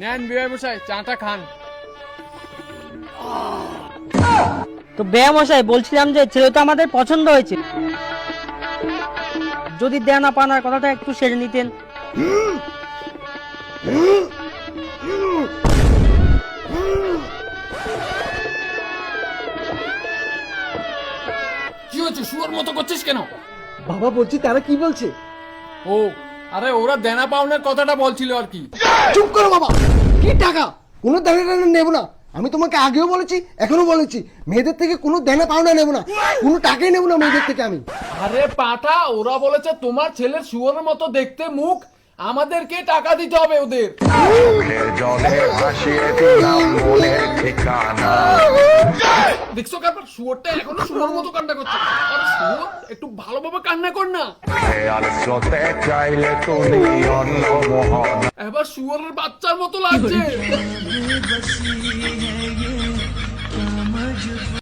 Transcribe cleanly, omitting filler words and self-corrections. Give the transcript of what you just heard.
নেন বিয়ে মশাই, চাটা খান। তো বেয়া মশাই, বলছিলাম যে ছেলে তো আমাদের পছন্দ হয়েছে, যদি দেনা পানার কথাটা একটু সেরে নিতেন। কি হয়েছে, শুয়োর মতো করছিস কেন? বাবা বলছি তারা কি বলছে? ও আরে ওরা দেনা পাওনার কথাটা বলছিল আর কি। চুপ করো বাবা, কি টাকা? কোনো দেনা টেনা নেবো না। আমি তোমাকে আগেও বলেছি, এখনো বলেছি, মেয়েদের থেকে কোনো দেনা পাওনা নেবো না, কোনো টাকাই নেবো না মেয়েদের থেকে আমি। আরে পাঠা, ওরা বলেছে তোমার ছেলের শুয়োরের মতো দেখতে মুখ, আমাদেরকে টাকা দিতে হবে ওদের। জলে ভাসিয়ে দিলাম মনের ঠিকানা। দেখছো কারবার, শুয়োরটা এখনো শুয়োর মতো কান্না করছে। আরে শুয়োর, একটু ভালোভাবে কান্না কর না। খেয়াল স্রোতে চাইলে তুমি অন্য মোহন। এবার শুয়োরের বাচ্চার মতো লাগছে।